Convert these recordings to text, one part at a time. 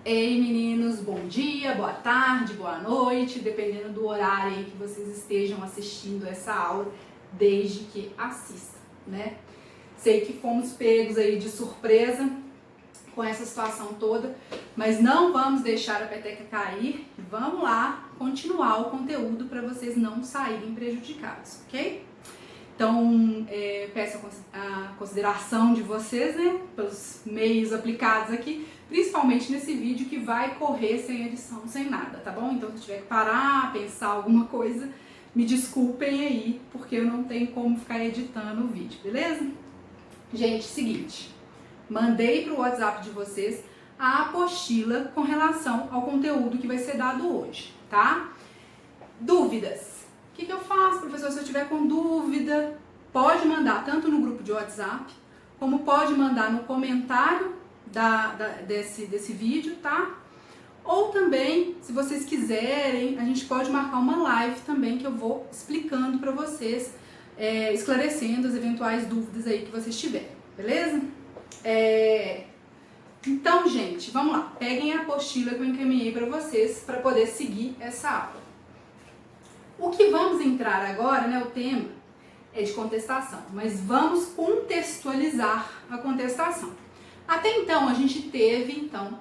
Ei meninos, bom dia, boa tarde, boa noite, dependendo do horário aí que vocês estejam assistindo essa aula, desde que assistam, né? Sei que fomos pegos aí de surpresa com essa situação toda, mas não vamos deixar a peteca cair, vamos lá continuar o conteúdo para vocês não saírem prejudicados, ok? Então, peço a consideração de vocês, né, pelos meios aplicados aqui, principalmente nesse vídeo que vai correr sem edição, sem nada, tá bom? Então, se tiver que parar, pensar alguma coisa, me desculpem aí, porque eu não tenho como ficar editando o vídeo, beleza? Gente, seguinte, mandei pro WhatsApp de vocês a apostila com relação ao conteúdo que vai ser dado hoje, tá? Dúvidas. O que eu faço, professor, se eu tiver com dúvida? Pode mandar tanto no grupo de WhatsApp, como pode mandar no comentário desse vídeo, tá? Ou também, se vocês quiserem, a gente pode marcar uma live também, que eu vou explicando para vocês, esclarecendo as eventuais dúvidas aí que vocês tiverem, beleza? Então, gente, vamos lá. Peguem a apostila que eu encaminhei para vocês, para poder seguir essa aula. O que vamos entrar agora, né, o tema é de contestação, mas vamos contextualizar a contestação. Até então, a gente teve, então,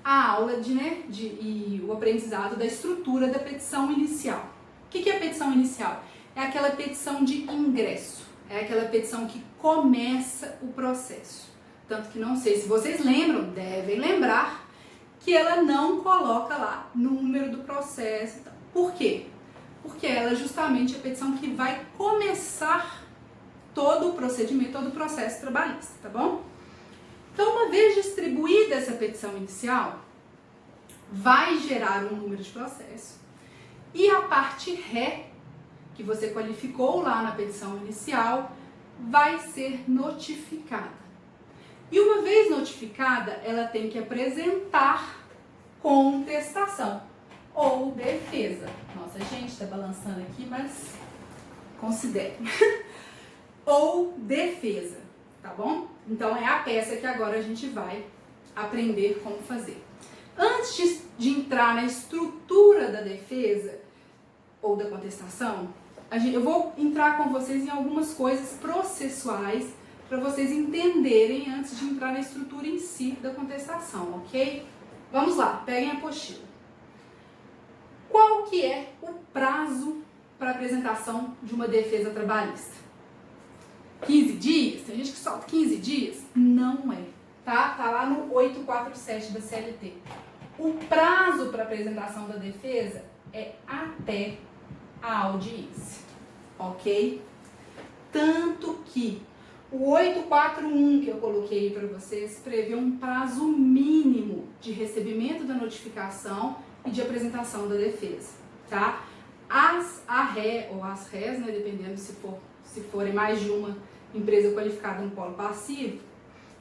a aula e o aprendizado da estrutura da petição inicial. O que é a petição inicial? É aquela petição de ingresso, é aquela petição que começa o processo. Tanto que não sei se vocês lembram, devem lembrar, que ela não coloca lá número do processo. Então, por quê? Porque ela é justamente a petição que vai começar todo o procedimento, todo o processo trabalhista, tá bom? Então, uma vez distribuída essa petição inicial, vai gerar um número de processo e a parte ré, que você qualificou lá na petição inicial, vai ser notificada. E uma vez notificada, ela tem que apresentar contestação ou defesa. Nossa, gente, tá balançando aqui, mas considere. Ou defesa, tá bom? Então é a peça que agora a gente vai aprender como fazer. Antes de entrar na estrutura da defesa ou da contestação, eu vou entrar com vocês em algumas coisas processuais para vocês entenderem antes de entrar na estrutura em si da contestação, ok? Vamos lá, peguem a apostila. Qual que é o prazo para apresentação de uma defesa trabalhista? 15 dias? Tem gente que solta 15 dias? Não é, tá? Tá lá no 847 da CLT. O prazo para apresentação da defesa é até a audiência, ok? Tanto que o 841 que eu coloquei para vocês prevê um prazo mínimo de recebimento da notificação e de apresentação da defesa, tá? A ré ou as rés, né, dependendo se forem mais de uma empresa qualificada no polo passivo,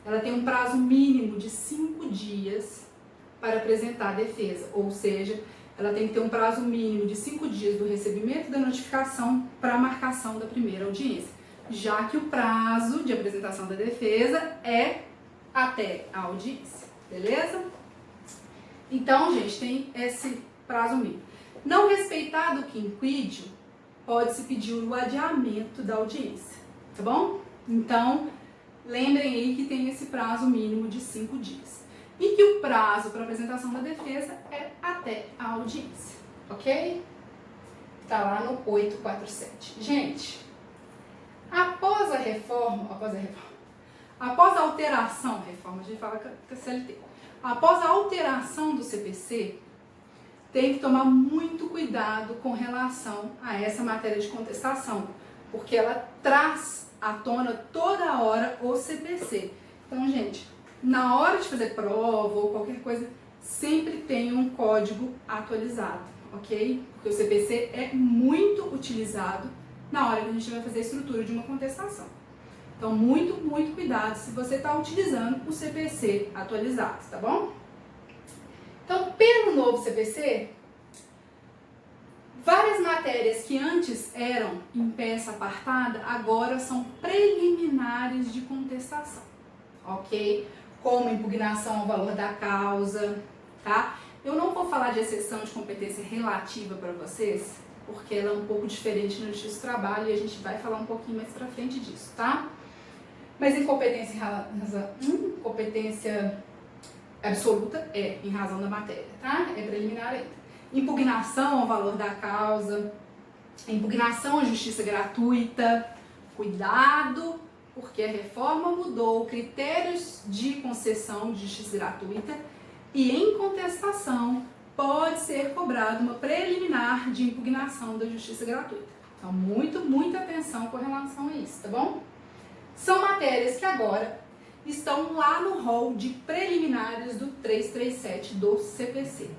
ela tem um prazo mínimo de 5 dias para apresentar a defesa, ou seja, ela tem que ter um prazo mínimo de 5 dias do recebimento da notificação para a marcação da primeira audiência, já que o prazo de apresentação da defesa é até a audiência, beleza? Então, gente, tem esse prazo mínimo. Não respeitado o quinquídio, pode-se pedir o adiamento da audiência, tá bom? Então, lembrem aí que tem esse prazo mínimo de 5 dias. E que o prazo para apresentação da defesa é até a audiência, ok? Tá lá no 847. Gente, após a alteração, a gente fala com a CLT, após a alteração do CPC, tem que tomar muito cuidado com relação a essa matéria de contestação, porque ela traz à tona toda hora o CPC. Então, gente, na hora de fazer prova ou qualquer coisa, sempre tem um código atualizado, ok? Porque o CPC é muito utilizado na hora que a gente vai fazer a estrutura de uma contestação. Então, muito, muito cuidado se você está utilizando o CPC atualizado, tá bom? Então, pelo novo CPC, várias matérias que antes eram em peça apartada, agora são preliminares de contestação, ok? Como impugnação ao valor da causa, tá? Eu não vou falar de exceção de competência relativa para vocês, porque ela é um pouco diferente no justiça do trabalho e a gente vai falar um pouquinho mais pra frente disso, tá? Mas em competência absoluta em razão da matéria, tá? É preliminar ainda. Impugnação ao valor da causa, impugnação à justiça gratuita, cuidado, porque a reforma mudou critérios de concessão de justiça gratuita e em contestação pode ser cobrada uma preliminar de impugnação da justiça gratuita. Então, muita atenção com relação a isso, tá bom? São matérias que agora estão lá no rol de preliminares do 337 do CPC.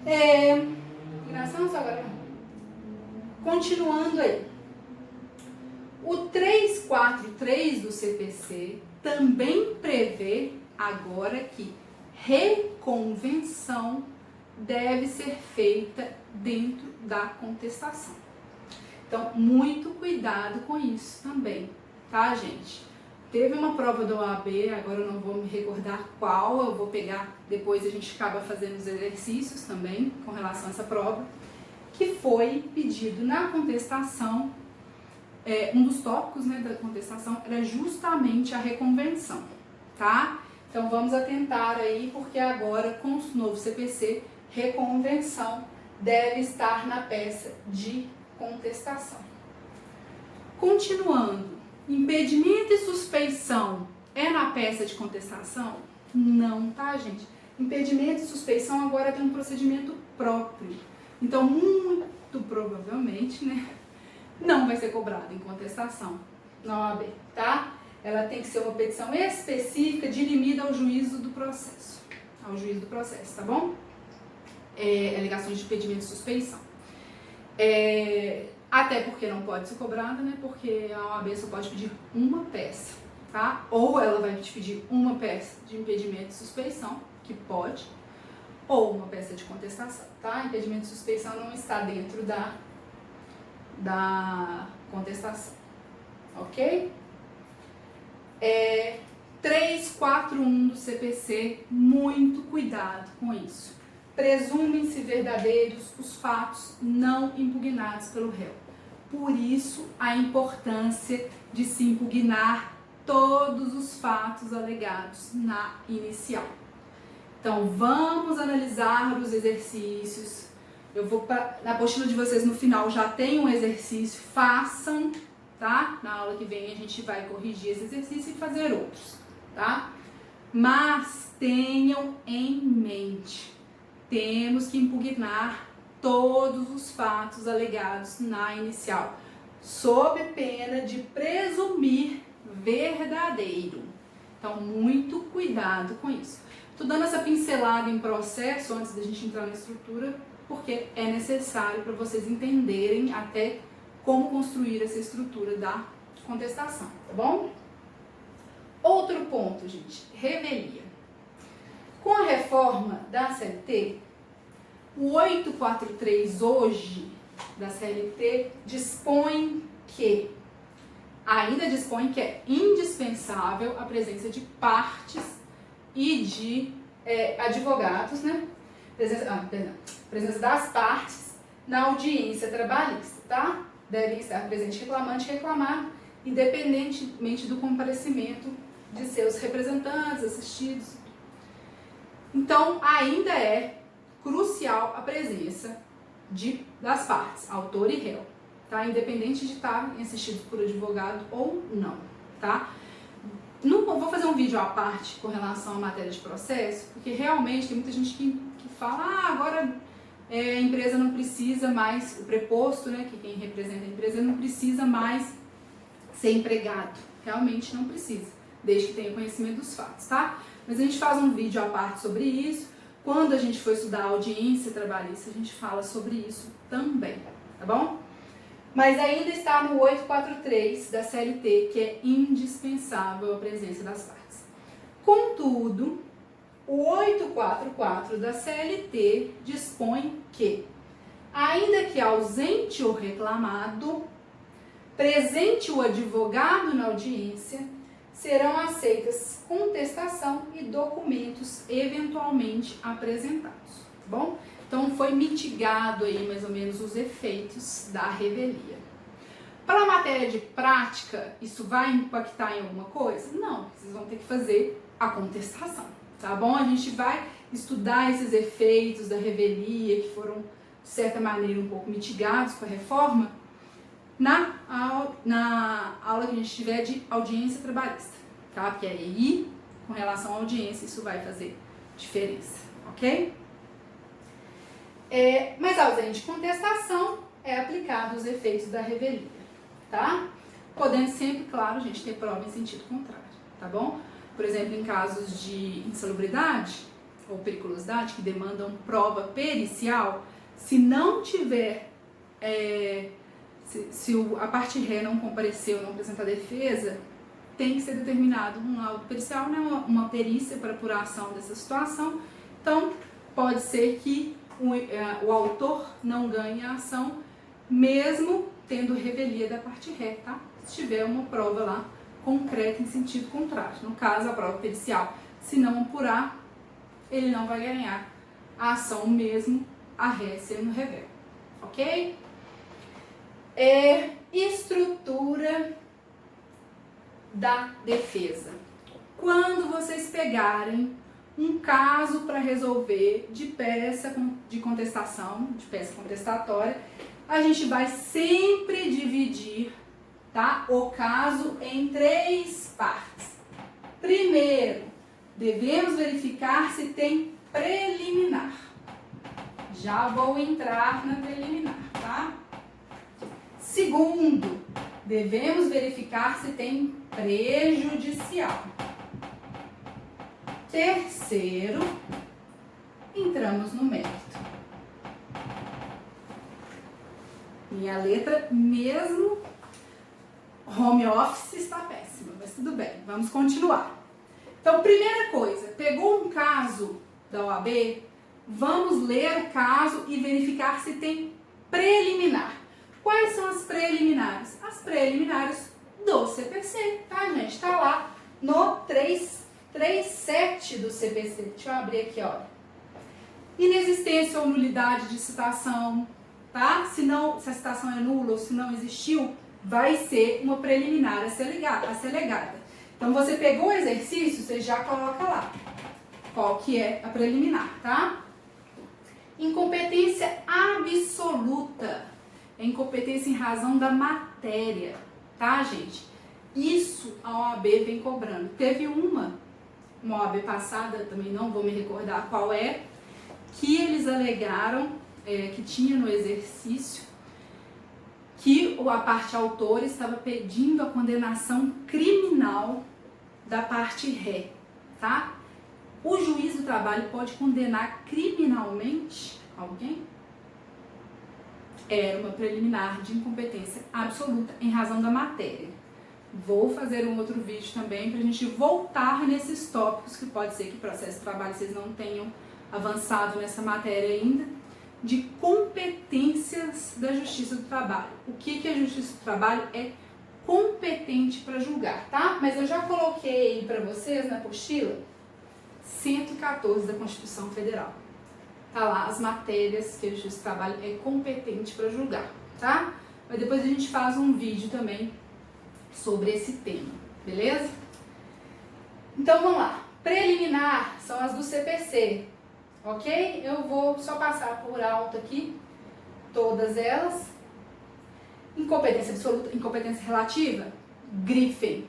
Impugnação, agora não. Continuando aí. O 343 do CPC também prevê agora que reconvenção deve ser feita dentro da contestação. Então, muito cuidado com isso também, tá, gente? Teve uma prova da OAB, agora eu não vou me recordar qual, eu vou pegar, depois a gente acaba fazendo os exercícios também com relação a essa prova, que foi pedido na contestação, um dos tópicos, né, da contestação era justamente a reconvenção, tá? Então vamos atentar aí, porque agora com o novo CPC, reconvenção deve estar na peça de contestação. Continuando, impedimento e suspeição é na peça de contestação? Não, tá, gente? Impedimento e suspeição agora tem um procedimento próprio. Então, muito provavelmente, né, não vai ser cobrado em contestação na OAB, tá? Ela tem que ser uma petição específica dirimida ao juízo do processo. Ao juízo do processo, tá bom? Alegações de impedimento e suspeição. Até porque não pode ser cobrada, né? Porque a OAB só pode pedir uma peça, tá? Ou ela vai te pedir uma peça de impedimento e suspeição, que pode, ou uma peça de contestação, tá? Impedimento e suspeição não está dentro da contestação, ok? 341 do CPC, muito cuidado com isso. Presumem-se verdadeiros os fatos não impugnados pelo réu. Por isso, a importância de se impugnar todos os fatos alegados na inicial. Então, vamos analisar os exercícios. Eu vou, na apostila de vocês no final já tem um exercício, façam, tá? Na aula que vem a gente vai corrigir esse exercício e fazer outros, tá? Mas tenham em mente, temos que impugnar todos os fatos alegados na inicial, sob pena de presumir verdadeiro. Então, muito cuidado com isso. Tô dando essa pincelada em processo antes da gente entrar na estrutura, porque é necessário para vocês entenderem até como construir essa estrutura da contestação, tá bom? Outro ponto, gente, revelia. Com a reforma da CLT, o 843 hoje da CLT ainda dispõe que é indispensável a presença de partes e de advogados, né? Presença das partes na audiência trabalhista, tá? Devem estar presentes reclamante e reclamado, independentemente do comparecimento de seus representantes, assistidos. Então, ainda é crucial a presença das partes, autor e réu, tá? Independente de estarem assistidos por advogado ou não, tá? Não vou fazer um vídeo à parte com relação à matéria de processo, porque realmente tem muita gente que fala, agora a empresa não precisa mais, o preposto, né, que quem representa a empresa não precisa mais ser empregado. Realmente não precisa, desde que tenha conhecimento dos fatos, tá? Mas a gente faz um vídeo à parte sobre isso. Quando a gente for estudar a audiência trabalhista, a gente fala sobre isso também, tá bom? Mas ainda está no 843 da CLT, que é indispensável a presença das partes. Contudo, o 844 da CLT dispõe que, ainda que ausente o reclamado, presente o advogado na audiência, serão aceitas contestação e documentos eventualmente apresentados, tá bom? Então foi mitigado aí mais ou menos os efeitos da revelia. Para a matéria de prática, isso vai impactar em alguma coisa? Não, vocês vão ter que fazer a contestação, tá bom? A gente vai estudar esses efeitos da revelia que foram, de certa maneira, um pouco mitigados com a reforma na aula que a gente tiver de audiência trabalhista, tá? Porque aí, com relação à audiência, isso vai fazer diferença, ok? Mas ausente de contestação é aplicado os efeitos da revelia, tá? Podendo sempre, claro, a gente ter prova em sentido contrário, tá bom? Por exemplo, em casos de insalubridade ou periculosidade que demandam prova pericial, se não tiver, se a parte ré não compareceu, não apresentar defesa, tem que ser determinado um laudo pericial, né? Uma perícia para apuração dessa situação. Então, pode ser que o autor não ganhe a ação, mesmo tendo revelia da parte ré, tá? Se tiver uma prova lá concreta em sentido contrário. No caso, a prova pericial, se não apurar, ele não vai ganhar a ação mesmo a ré sendo revel, ok? Estrutura da defesa. Quando vocês pegarem um caso para resolver de peça de contestação, de peça contestatória, a gente vai sempre dividir, tá, o caso em 3 partes. Primeiro, devemos verificar se tem preliminar. Já vou entrar na preliminar, tá? Segundo, devemos verificar se tem prejudicial. Terceiro, entramos no mérito. Minha letra, mesmo home office, está péssima, mas tudo bem, vamos continuar. Então, primeira coisa, pegou um caso da OAB, vamos ler o caso e verificar se tem preliminar. Quais são as preliminares? As preliminares do CPC, tá, gente? Está lá no 3.7 do CPC. Deixa eu abrir aqui, olha. Inexistência ou nulidade de citação, tá? Se a citação é nula ou se não existiu, vai ser uma preliminar a ser legada. Então, você pegou o exercício, você já coloca lá qual que é a preliminar, tá? Incompetência absoluta. É incompetência em razão da matéria, tá, gente? Isso a OAB vem cobrando. Teve uma OAB passada, também não vou me recordar qual é, que eles alegaram que tinha no exercício que a parte autora estava pedindo a condenação criminal da parte ré, tá? O juiz do trabalho pode condenar criminalmente alguém? Era uma preliminar de incompetência absoluta em razão da matéria. Vou fazer um outro vídeo também para a gente voltar nesses tópicos, que pode ser que processo de trabalho vocês não tenham avançado nessa matéria ainda, de competências da Justiça do Trabalho. O que a Justiça do Trabalho é competente para julgar, tá? Mas eu já coloquei aí para vocês na apostila 114 da Constituição Federal. Tá lá as matérias que a Justiça do Trabalho é competente para julgar, tá? Mas depois a gente faz um vídeo também sobre esse tema, beleza? Então vamos lá. Preliminar são as do CPC, ok? Eu vou só passar por alto aqui todas elas. Incompetência absoluta, incompetência relativa, grifem,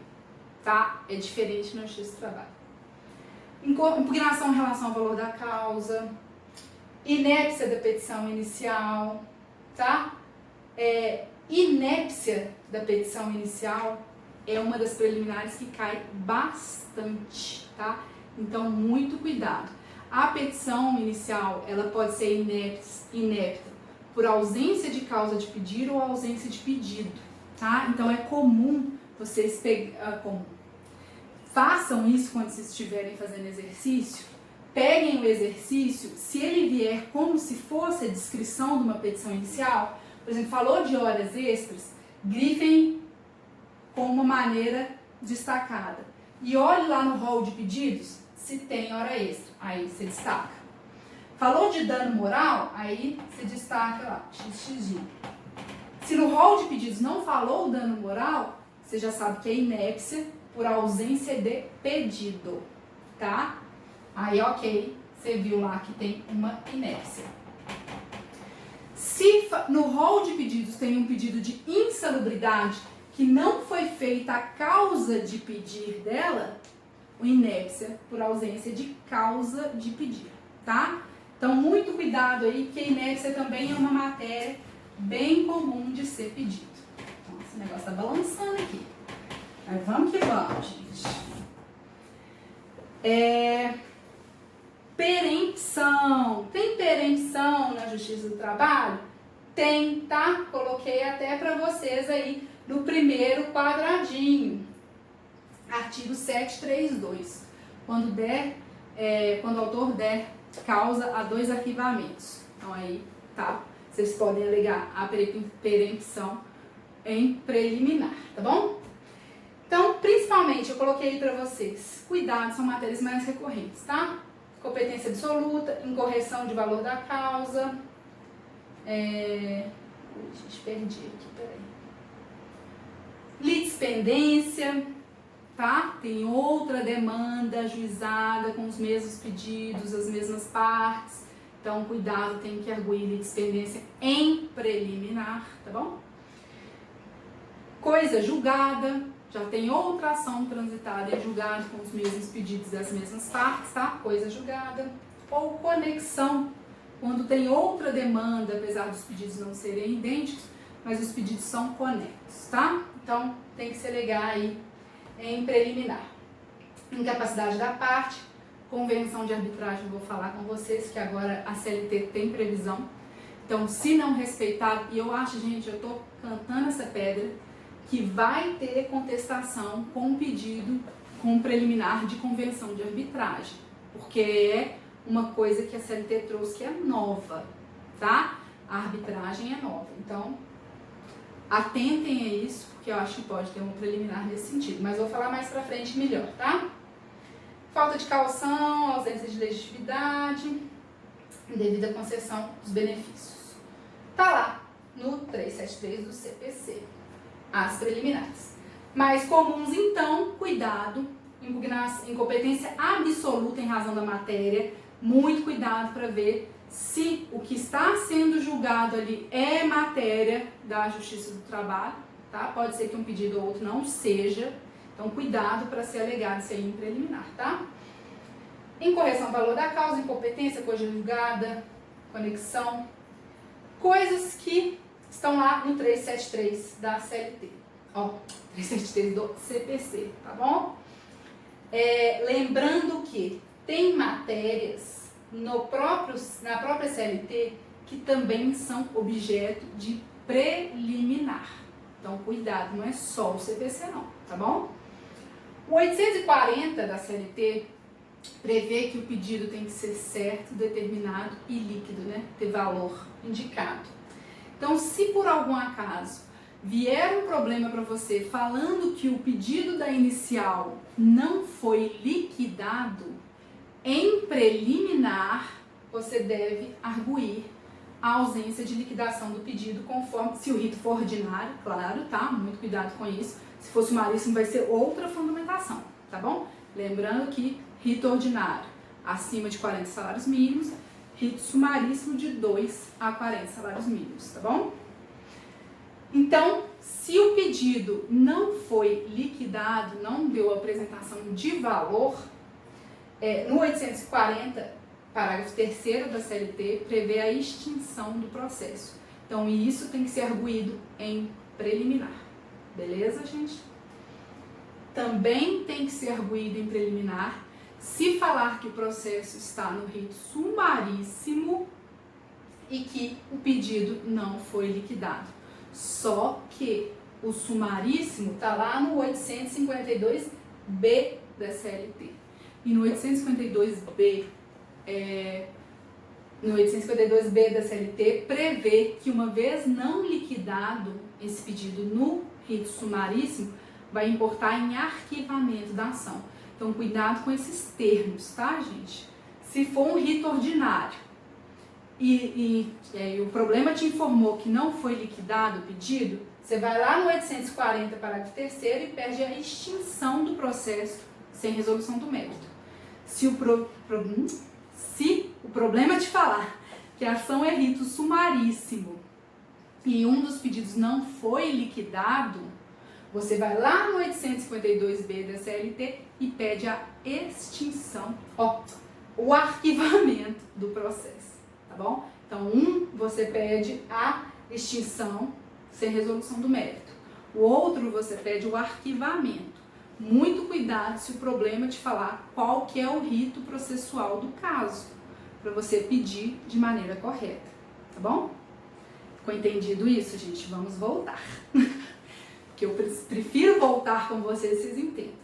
tá? É diferente na Justiça do Trabalho. Impugnação em relação ao valor da causa, inépcia da petição inicial, tá? Inépcia da petição inicial é uma das preliminares que cai bastante, tá? Então, muito cuidado. A petição inicial, ela pode ser inepta por ausência de causa de pedir ou ausência de pedido, tá? Então, é comum vocês façam isso quando vocês estiverem fazendo exercício. Peguem o exercício, se ele vier como se fosse a descrição de uma petição inicial, por exemplo, falou de horas extras, grifem com uma maneira destacada. e olhe lá no rol de pedidos se tem hora extra. Aí você destaca. Falou de dano moral, aí você destaca lá, XXI. Se no rol de pedidos não falou dano moral, você já sabe que é inépcia por ausência de pedido, tá? Aí, ok, você viu lá que tem uma inépcia. Se no rol de pedidos tem um pedido de insalubridade que não foi feita a causa de pedir dela, o inépcia por ausência de causa de pedir, tá? Então, muito cuidado aí, que a inépcia também é uma matéria bem comum de ser pedido. Então, esse negócio tá balançando aqui. Mas vamos que vamos, gente. Perempção. Tem perempção na Justiça do Trabalho? Tem, tá? Coloquei até para vocês aí no primeiro quadradinho. Artigo 732. Quando o autor der causa a 2 arquivamentos. Então aí, tá? Vocês podem alegar a perempção em preliminar, tá bom? Então, principalmente, eu coloquei aí pra vocês, cuidado, são matérias mais recorrentes, tá? Competência absoluta, incorreção de valor da causa. Gente, perdi aqui, peraí. Litispendência, tá? Tem outra demanda ajuizada com os mesmos pedidos, as mesmas partes. Então, cuidado, tem que arguir litispendência em preliminar, tá bom? Coisa julgada, já tem outra ação transitada em julgado com os mesmos pedidos e as mesmas partes, tá? Coisa julgada. Ou conexão, quando tem outra demanda, apesar dos pedidos não serem idênticos, mas os pedidos são conexos, tá? Então, tem que se alegar aí em preliminar. Incapacidade da parte, convenção de arbitragem, vou falar com vocês, que agora a CLT tem previsão. Então, se não respeitar, e eu acho, gente, eu tô cantando essa pedra, que vai ter contestação com pedido, com preliminar de convenção de arbitragem, porque é uma coisa que a CLT trouxe que é nova, tá? A arbitragem é nova, então atentem a isso, porque eu acho que pode ter uma preliminar nesse sentido, mas vou falar mais pra frente melhor, tá? Falta de caução, ausência de legitimidade, indevida concessão dos benefícios. Tá lá no 373 do CPC. As preliminares. Mais comuns, então, cuidado, incompetência absoluta em razão da matéria, muito cuidado para ver se o que está sendo julgado ali é matéria da Justiça do Trabalho, tá? Pode ser que um pedido ou outro não seja, então cuidado para ser alegado isso aí em preliminar, tá? Incorreção do valor da causa, incompetência, coisa julgada, conexão, coisas que estão lá no 373 da CLT. Ó, 373 do CPC, tá bom? Lembrando que tem matérias na própria CLT que também são objeto de preliminar. Então, cuidado, não é só o CPC não, tá bom? O 840 da CLT prevê que o pedido tem que ser certo, determinado e líquido, né? Ter valor indicado. Então, se por algum acaso vier um problema para você falando que o pedido da inicial não foi liquidado, em preliminar, você deve arguir a ausência de liquidação do pedido conforme, se o rito for ordinário, claro, tá? Muito cuidado com isso. Se for sumaríssimo, vai ser outra fundamentação, tá bom? Lembrando que rito ordinário acima de 40 salários mínimos, rito sumaríssimo de 2 a 40 salários mínimos, tá bom? Então, se o pedido não foi liquidado, não deu apresentação de valor, no 840, parágrafo 3º da CLT, prevê a extinção do processo. Então, isso tem que ser arguído em preliminar. Beleza, gente? Também tem que ser arguído em preliminar se falar que o processo está no rito sumaríssimo e que o pedido não foi liquidado. Só que o sumaríssimo está lá no 852B da CLT. E no 852B, da CLT, prevê que uma vez não liquidado esse pedido no rito sumaríssimo, vai importar em arquivamento da ação. Então, cuidado com esses termos, tá, gente? Se for um rito ordinário e o problema te informou que não foi liquidado o pedido, você vai lá no 840, parágrafo 3º, e pede a extinção do processo sem resolução do mérito. Se o problema te falar que a ação é rito sumaríssimo e um dos pedidos não foi liquidado, você vai lá no 852B da CLT e pede a extinção, o arquivamento do processo, tá bom? Então, você pede a extinção sem resolução do mérito. O outro, você pede o arquivamento. Muito cuidado se o problema te falar qual que é o rito processual do caso, para você pedir de maneira correta, tá bom? Ficou entendido isso, gente? Vamos voltar. Porque eu prefiro voltar com vocês entendam.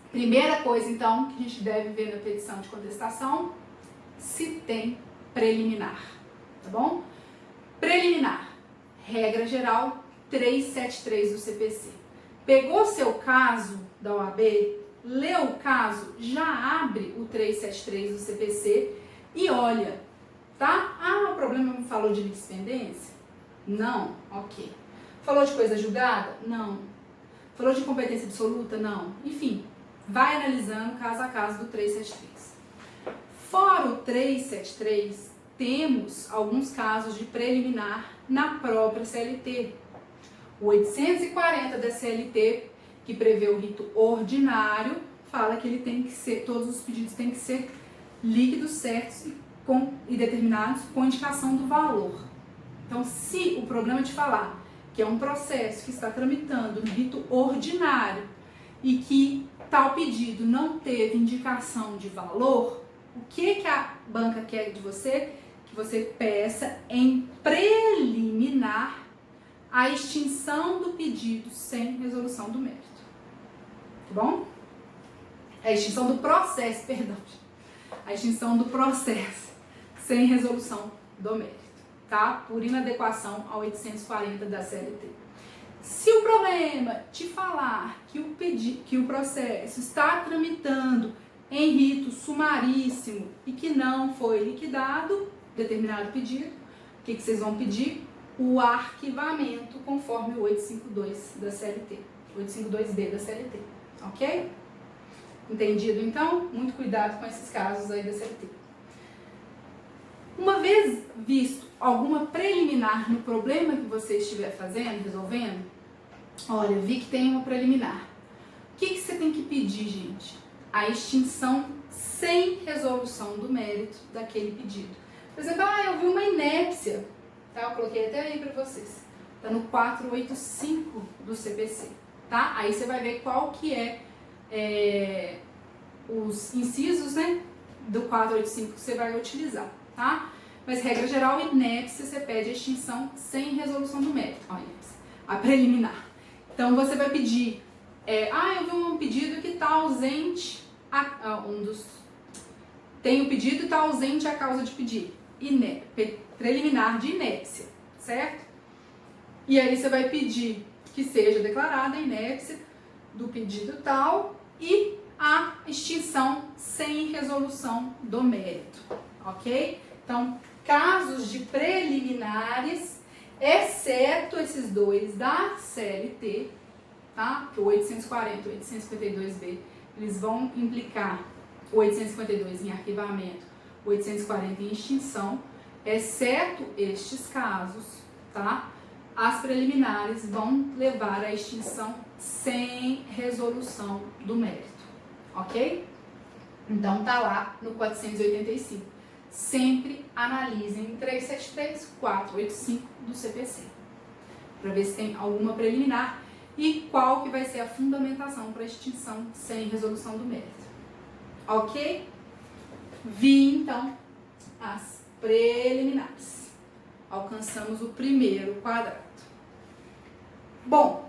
Primeira coisa, então, que a gente deve ver na petição de contestação, se tem preliminar, tá bom? Preliminar, regra geral 373 do CPC. Pegou seu caso da OAB, leu o caso, já abre o 373 do CPC e olha, tá? O problema não falou de litispendência? Não? Ok. Falou de coisa julgada? Não. Falou de competência absoluta? Não. Enfim, vai analisando caso a caso do 373. Fora o 373, temos alguns casos de preliminar na própria CLT. O 840 da CLT, que prevê o rito ordinário, fala que ele tem que ser, todos os pedidos têm que ser líquidos, certos e determinados com indicação do valor. Então, se o programa te falar que é um processo que está tramitando no rito ordinário e que tal pedido não teve indicação de valor, o que a banca quer de você? Que você peça em preliminar a extinção do pedido sem resolução do mérito. Tá bom? A extinção do processo, perdão. A extinção do processo sem resolução do mérito, tá? Por inadequação ao 840 da CLT. Se o problema te falar que o processo está tramitando em rito sumaríssimo e que não foi liquidado determinado pedido, o que vocês vão pedir? O arquivamento conforme o 852 da CLT, 852B da CLT, ok? Entendido então? Muito cuidado com esses casos aí da CLT. Uma vez visto alguma preliminar no problema que você estiver fazendo, resolvendo, olha, vi que tem uma preliminar. O que você tem que pedir, gente? A extinção sem resolução do mérito daquele pedido. Por exemplo, eu vi uma inépcia. Tá? Eu coloquei até aí para vocês. Tá no 485 do CPC. Tá? Aí você vai ver qual que é os incisos, né, do 485 que você vai utilizar. Tá? Mas, regra geral, inépcia, você pede a extinção sem resolução do mérito. Olha, a preliminar. Então, você vai pedir, eu vi um pedido que está ausente, tem o pedido e está ausente a causa de pedir. Preliminar de inépcia, certo? E aí você vai pedir que seja declarada a inépcia do pedido tal e a extinção sem resolução do mérito, ok? Então, casos de preliminares, exceto esses dois da CLT, tá? Que o 840 e o 852B, eles vão implicar o 852 em arquivamento, o 840 em extinção, exceto estes casos, tá? As preliminares vão levar à extinção sem resolução do mérito, ok? Então tá lá no 485. Sempre analisem 373, 485 do CPC, para ver se tem alguma preliminar e qual que vai ser a fundamentação para extinção sem resolução do mérito, ok? Vi então as preliminares. Alcançamos o primeiro quadrado. Bom,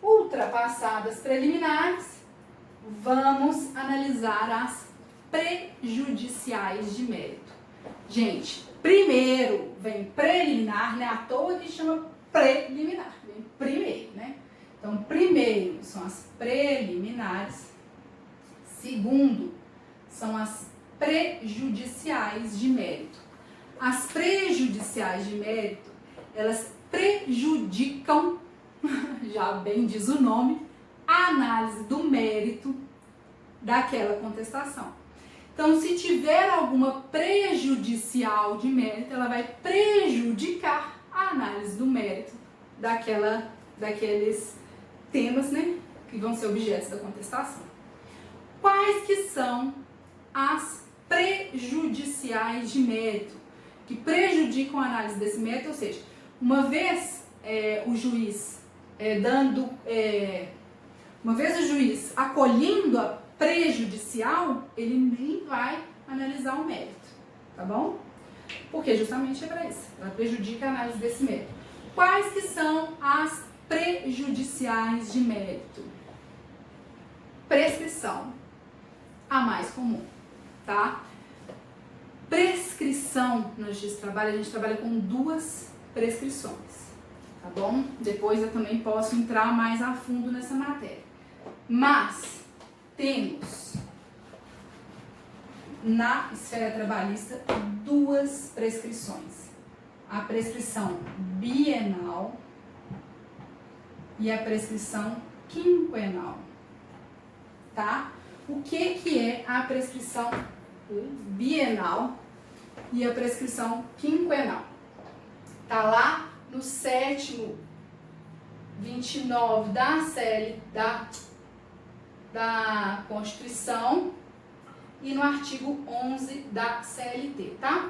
ultrapassadas preliminares, vamos analisar as prejudiciais de mérito. Gente, primeiro vem preliminar, né? À toa que chama preliminar, vem primeiro, né? Então, primeiro são as preliminares, Segundo, são as prejudiciais de mérito. As prejudiciais de mérito, elas prejudicam, já bem diz o nome, a análise do mérito daquela contestação. Então, se tiver alguma prejudicial de mérito, ela vai prejudicar a análise do mérito daqueles temas, né, que vão ser objetos da contestação. Quais que são as prejudiciais de mérito, que prejudicam a análise desse mérito? Ou seja, uma vez o juiz acolhendo a prejudicial, ele nem vai analisar o mérito, tá bom? Porque justamente é para isso, ela prejudica a análise desse mérito. Quais que são as prejudiciais de mérito? Prescrição, a mais comum, tá? Prescrição na Justiça do Trabalho, a gente trabalha com 2 prescrições, tá bom? Depois eu também posso entrar mais a fundo nessa matéria. Mas temos na esfera trabalhista 2 prescrições. A prescrição bienal e a prescrição quinquenal, tá? O que é a prescrição bienal e a prescrição quinquenal? Tá lá no 7º 29 da Constituição e no artigo 11 da CLT, tá?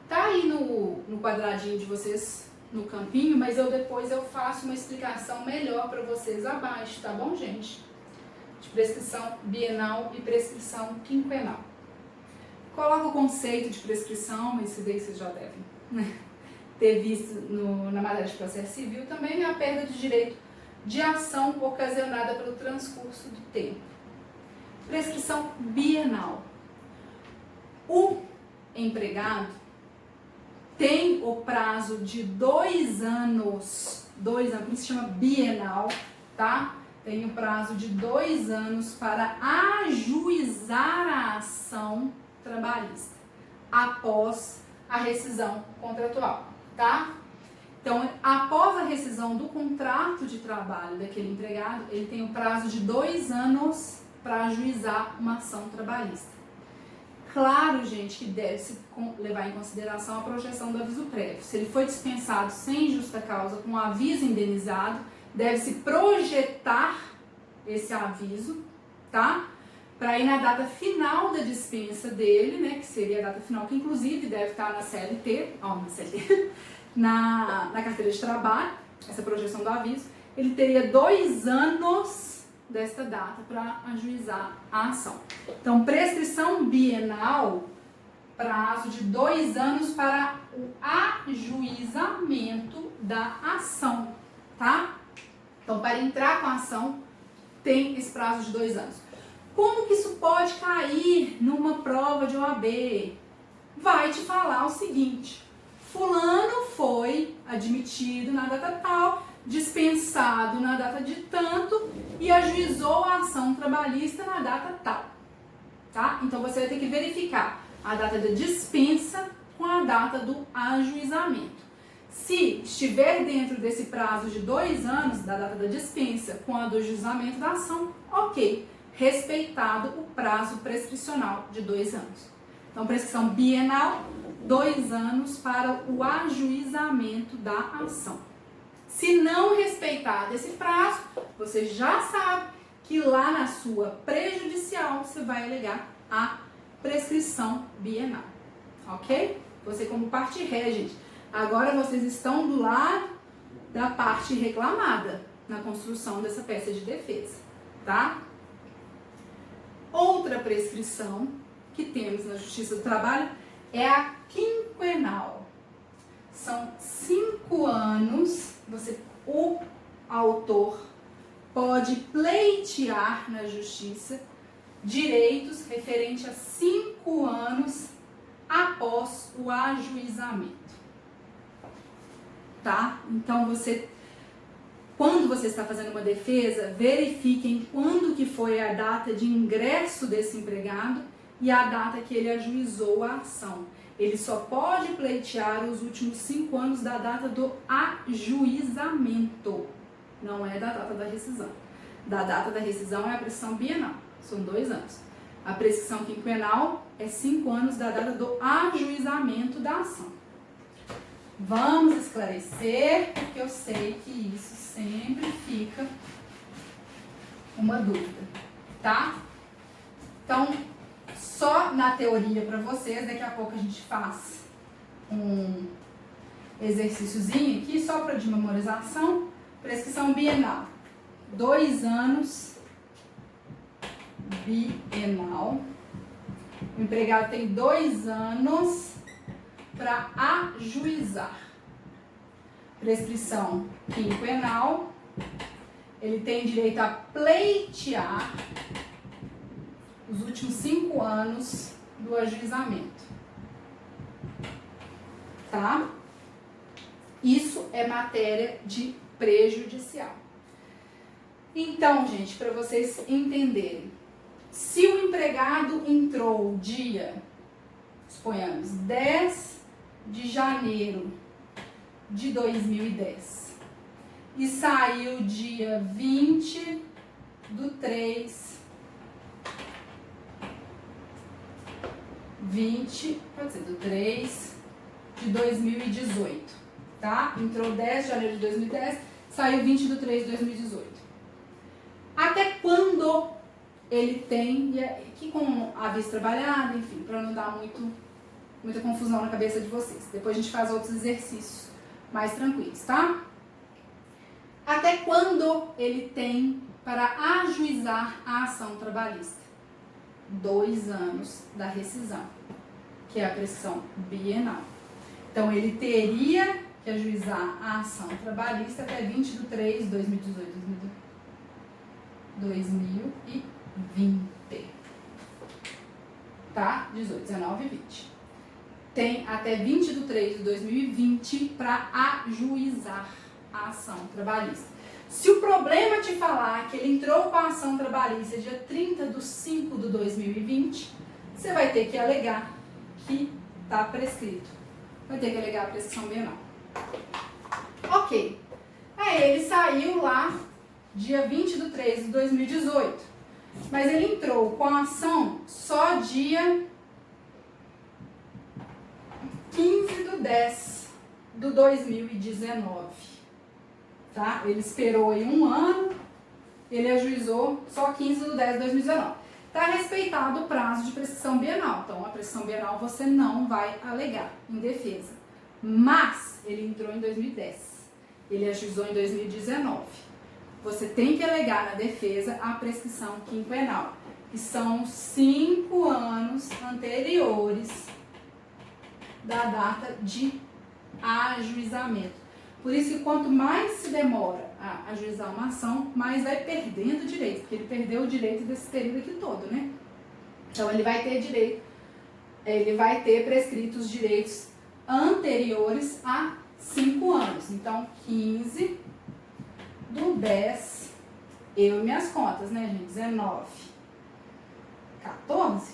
Tá aí no quadradinho de vocês, no campinho, mas depois eu faço uma explicação melhor para vocês abaixo, tá bom, gente? De prescrição bienal e prescrição quinquenal. Coloca o conceito de prescrição, mas isso daí vocês já devem, né, ter visto na matéria de processo civil também, a perda de direito de ação ocasionada pelo transcurso do tempo. Prescrição bienal. O empregado tem o prazo de 2 anos, por isso se chama bienal, tá? Tem o prazo de 2 anos para ajuizar a ação trabalhista após a rescisão contratual, tá? Então, após a rescisão do contrato de trabalho daquele empregado, ele tem o prazo de 2 anos para ajuizar uma ação trabalhista. Claro, gente, que deve-se levar em consideração a projeção do aviso prévio. Se ele foi dispensado sem justa causa, com aviso indenizado, deve-se projetar esse aviso, tá? Para ir na data final da dispensa dele, né? Que seria a data final, que inclusive deve estar na CLT, na carteira de trabalho, essa projeção do aviso. Ele teria 2 anos desta data para ajuizar a ação. Então, prescrição bienal, prazo de 2 anos para o ajuizamento da ação, tá? Então, para entrar com a ação, tem esse prazo de 2 anos. Como que isso pode cair numa prova de OAB? Vai te falar o seguinte: fulano foi admitido na data tal, dispensado na data de tanto e ajuizou a ação trabalhista na data tal, tá? Então você vai ter que verificar a data da dispensa com a data do ajuizamento. Se estiver dentro desse prazo de 2 anos da data da dispensa com a do ajuizamento da ação, ok, respeitado o prazo prescricional de 2 anos. Então, prescrição bienal, 2 anos para o ajuizamento da ação. Se não respeitar esse prazo, você já sabe que lá na sua prejudicial você vai alegar a prescrição bienal, ok? Você como parte ré, gente. Agora vocês estão do lado da parte reclamada na construção dessa peça de defesa, tá? Outra prescrição que temos na Justiça do Trabalho é a quinquenal. São 5 anos, o autor pode pleitear na justiça direitos referentes a 5 anos após o ajuizamento, tá? Então, você quando você está fazendo uma defesa, verifiquem quando que foi a data de ingresso desse empregado e a data que ele ajuizou a ação. Ele só pode pleitear os últimos 5 anos da data do ajuizamento, não é da data da rescisão. Da data da rescisão é a prescrição bienal, são 2 anos. A prescrição quinquenal é 5 anos da data do ajuizamento da ação. Vamos esclarecer, porque eu sei que isso sempre fica uma dúvida, tá? Então, só na teoria para vocês, daqui a pouco a gente faz um exercíciozinho aqui, só para de memorização. Prescrição bienal, 2 anos bienal. O empregado tem 2 anos para ajuizar. Prescrição quinquenal, ele tem direito a pleitear os últimos 5 anos do ajuizamento, tá? Isso é matéria de prejudicial. Então, gente, para vocês entenderem, se o empregado entrou dia, suponhamos, 10 de janeiro de 2010 e saiu dia 20 do 3, 20, pode ser do 3 de 2018, tá? Entrou 10 de janeiro de 2010, saiu 20 do 3 de 2018. Até quando ele tem, e aqui com a vista trabalhada, enfim, para não dar muita confusão na cabeça de vocês. Depois a gente faz outros exercícios mais tranquilos, tá? Até quando ele tem para ajuizar a ação trabalhista? 2 anos da rescisão, que é a prescrição bienal. Então, ele teria que ajuizar a ação trabalhista até 20 de 3 de 2020. Tá? 18, 19 e 20. Tem até 20 de 3 de 2020 para ajuizar a ação trabalhista. Se o problema te falar que ele entrou com a ação trabalhista dia 30 de 5 de 2020, você vai ter que alegar que está prescrito. Vai ter que alegar a prescrição bienal. Ok. Aí ele saiu lá dia 20 de 3 de 2018. Mas ele entrou com a ação só dia 15 de 10 de 2019. Tá? Ele esperou aí 1 ano, ele ajuizou só 15 de 10 de 2019. Está respeitado o prazo de prescrição bienal. Então, a prescrição bienal você não vai alegar em defesa. Mas, ele entrou em 2010. Ele ajuizou em 2019. Você tem que alegar na defesa a prescrição quinquenal, que são 5 anos anteriores da data de ajuizamento. Por isso que quanto mais se demora a ajuizar uma ação, mais vai perdendo direito, porque ele perdeu o direito desse período aqui todo, né? Então ele vai ter direito, ele vai ter prescritos direitos anteriores a 5 anos. Então 15 do 10, eu e minhas contas, né, gente? 19, 14,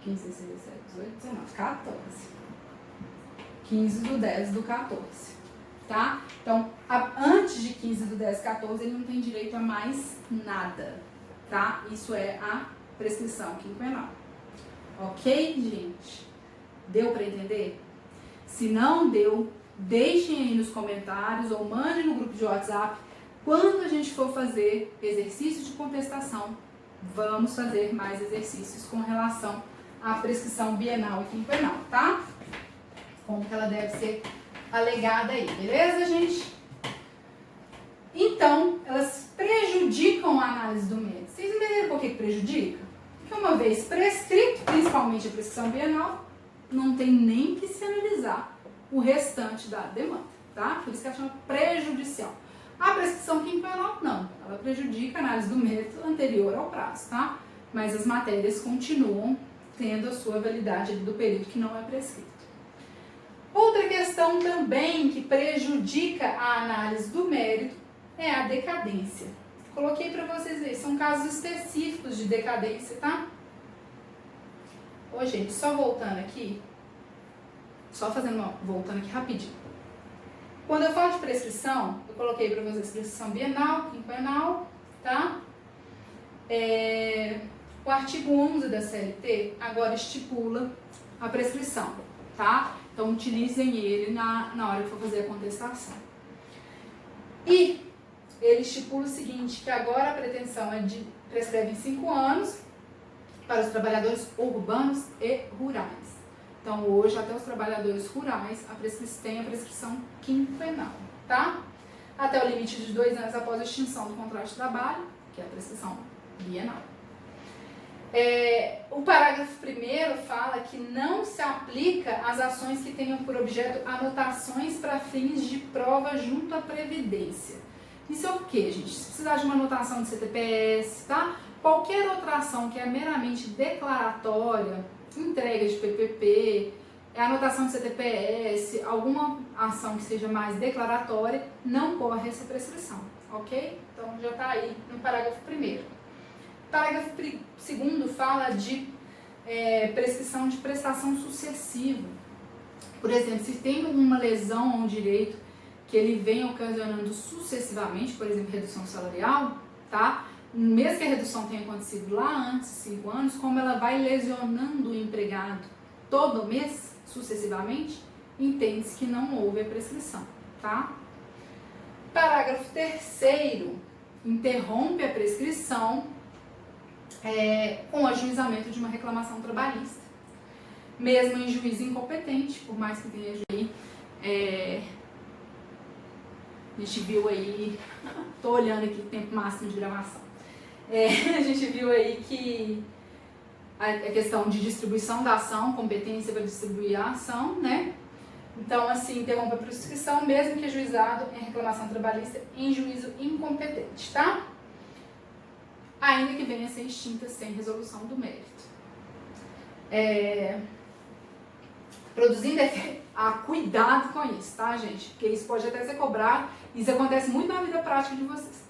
15, 16, 17, 18, 19, 14. 15 do 10 do 14. Tá? Então, antes de 15 do 10, 14, ele não tem direito a mais nada, tá? Isso é a prescrição quinquenal. Ok, gente? Deu para entender? Se não deu, deixem aí nos comentários ou mandem no grupo de WhatsApp. Quando a gente for fazer exercício de contestação, vamos fazer mais exercícios com relação à prescrição bienal e quinquenal, tá? Como que ela deve ser alegada aí, beleza, gente? Então, elas prejudicam a análise do mérito. Vocês entenderam por que prejudica? Porque uma vez prescrito, principalmente a prescrição bienal, não tem nem que se analisar o restante da demanda, tá? Por isso que ela chama prejudicial. A prescrição quinquenal, não. Ela prejudica a análise do mérito anterior ao prazo, tá? Mas as matérias continuam tendo a sua validade do período que não é prescrito. Outra questão também que prejudica a análise do mérito é a decadência. Coloquei para vocês aí, são casos específicos de decadência, tá? Ô, gente, só voltando aqui, voltando aqui rapidinho. Quando eu falo de prescrição, eu coloquei para vocês prescrição bienal, quinquenal, tá? O artigo 11 da CLT agora estipula a prescrição, tá? Então, utilizem ele na hora que for fazer a contestação. E ele estipula o seguinte, que agora a pretensão é de prescreve em 5 anos para os trabalhadores urbanos e rurais. Então, hoje, até os trabalhadores rurais, tem a prescrição quinquenal, tá? Até o limite de 2 anos após a extinção do contrato de trabalho, que é a prescrição bienal. O parágrafo 1º fala que não se aplica às ações que tenham por objeto anotações para fins de prova junto à Previdência. Isso é o quê, gente? Se precisar de uma anotação de CTPS, tá? Qualquer outra ação que é meramente declaratória, entrega de PPP, anotação de CTPS, alguma ação que seja mais declaratória, não corre essa prescrição, ok? Então já está aí no parágrafo 1º. Parágrafo 2º fala de prescrição de prestação sucessiva. Por exemplo, se tem uma lesão a um direito que ele vem ocasionando sucessivamente, por exemplo, redução salarial, tá? Mesmo que a redução tenha acontecido lá antes, 5 anos, como ela vai lesionando o empregado todo mês, sucessivamente, entende-se que não houve a prescrição, tá? Parágrafo 3º, interrompe a prescrição com o ajuizamento de uma reclamação trabalhista. Mesmo em juiz incompetente, por mais que tenha juiz, a gente viu aí, tô olhando aqui o tempo máximo de gravação, a gente viu aí que a questão de distribuição da ação, competência para distribuir a ação, né? Então, assim, interrompe a prescrição, mesmo que ajuizado em reclamação trabalhista em juízo incompetente, tá? Ainda que venha a ser extinta sem resolução do mérito. Produzindo efeito. Cuidado com isso, tá, gente? Porque isso pode até ser cobrado. Isso acontece muito na vida prática de vocês.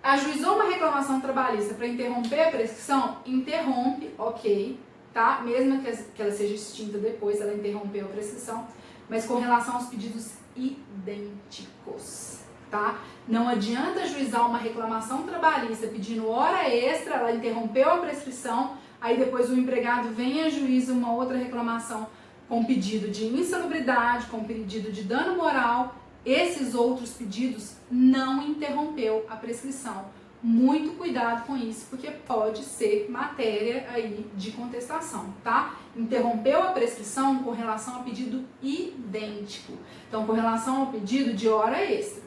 Ajuizou uma reclamação trabalhista para interromper a prescrição? Interrompe, ok, tá? Mesmo que ela seja extinta depois, ela interrompeu a prescrição, mas com relação aos pedidos idênticos, tá? Não adianta ajuizar uma reclamação trabalhista pedindo hora extra, ela interrompeu a prescrição, aí depois o empregado vem e ajuiza uma outra reclamação com pedido de insalubridade, com pedido de dano moral. Esses outros pedidos não interrompeu a prescrição. Muito cuidado com isso, porque pode ser matéria aí de contestação, tá? Interrompeu a prescrição com relação ao pedido idêntico. Então, com relação ao pedido de hora extra.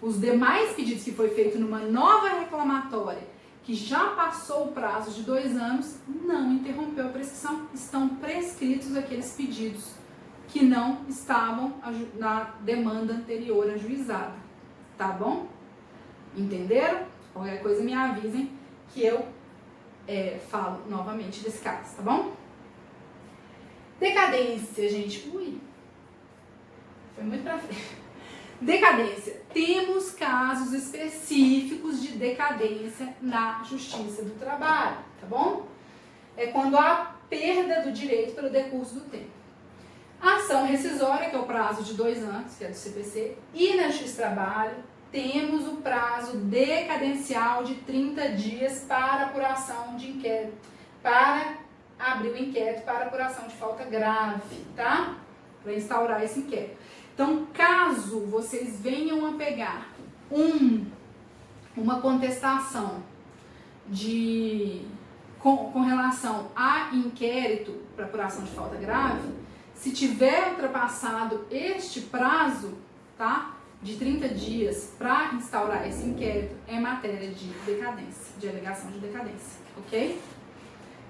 Os demais pedidos que foi feito numa nova reclamatória, que já passou o prazo de 2 anos, não interrompeu a prescrição. Estão prescritos aqueles pedidos que não estavam na demanda anterior ajuizada, tá bom? Entenderam? Qualquer coisa me avisem que eu falo novamente desse caso, tá bom? Decadência, gente. Ui, foi muito pra frente. Decadência. Temos casos específicos de decadência na Justiça do Trabalho, tá bom? É quando há perda do direito pelo decurso do tempo. A ação rescisória, que é o prazo de 2 anos, que é do CPC, e na Justiça do Trabalho, temos o prazo decadencial de 30 dias para apuração de inquérito, para abrir o inquérito para apuração de falta grave, tá? Para instaurar esse inquérito. Então, caso vocês venham a pegar uma contestação com relação a inquérito para apuração de falta grave, se tiver ultrapassado este prazo, tá, de 30 dias para instaurar esse inquérito, é matéria de decadência, de alegação de decadência, ok?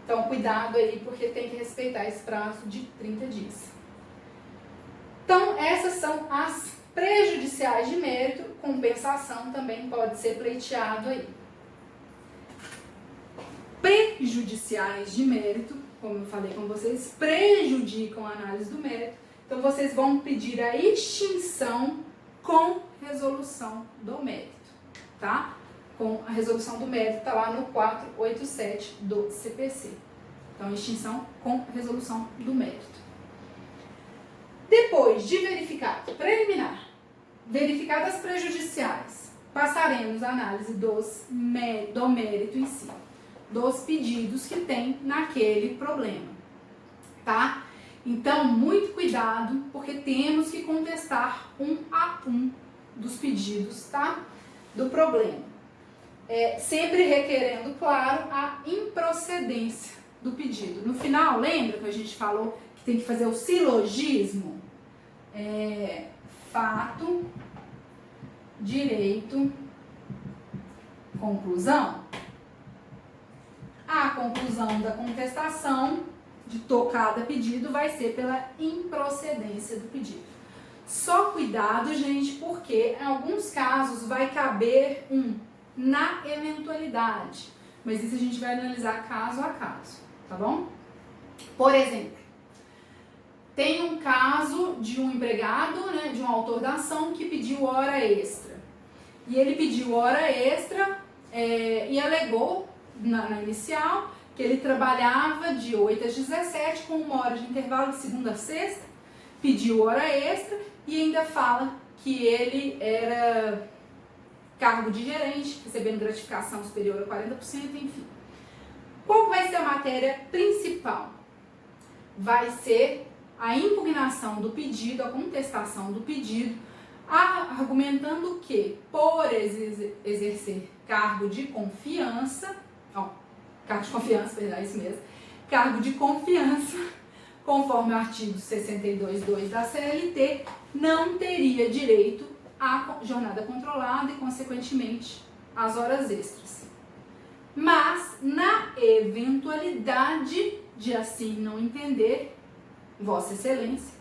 Então, cuidado aí, porque tem que respeitar esse prazo de 30 dias. Então, essas são as prejudiciais de mérito, compensação também pode ser pleiteado aí. Prejudiciais de mérito, como eu falei com vocês, prejudicam a análise do mérito. Então, vocês vão pedir a extinção com resolução do mérito, tá? Com a resolução do mérito, está lá no 487 do CPC. Então, extinção com resolução do mérito. Depois de verificado preliminar, verificadas prejudiciais, passaremos a análise do mérito em si, dos pedidos que tem naquele problema, tá? Então, muito cuidado, porque temos que contestar um a um dos pedidos, tá? Do problema. Sempre requerendo, claro, a improcedência do pedido. No final, lembra que a gente falou que tem que fazer o silogismo? Fato, direito, conclusão. A conclusão da contestação de cada pedido vai ser pela improcedência do pedido. Só cuidado, gente, porque em alguns casos vai caber na eventualidade, mas isso a gente vai analisar caso a caso, tá bom? Por exemplo, tem um caso de um empregado, né, de um autor da ação que pediu hora extra. E ele pediu hora extra e alegou na inicial que ele trabalhava de 8 às 17 com 1 hora de intervalo de segunda a sexta, pediu hora extra e ainda fala que ele era cargo de gerente, recebendo gratificação superior a 40%, enfim. Qual vai ser a matéria principal? Vai ser a impugnação do pedido, a contestação do pedido, argumentando que, por exercer cargo de confiança, isso mesmo, cargo de confiança, conforme o artigo 62.2 da CLT, não teria direito à jornada controlada e, consequentemente, às horas extras. Mas, na eventualidade de assim não entender, Vossa Excelência,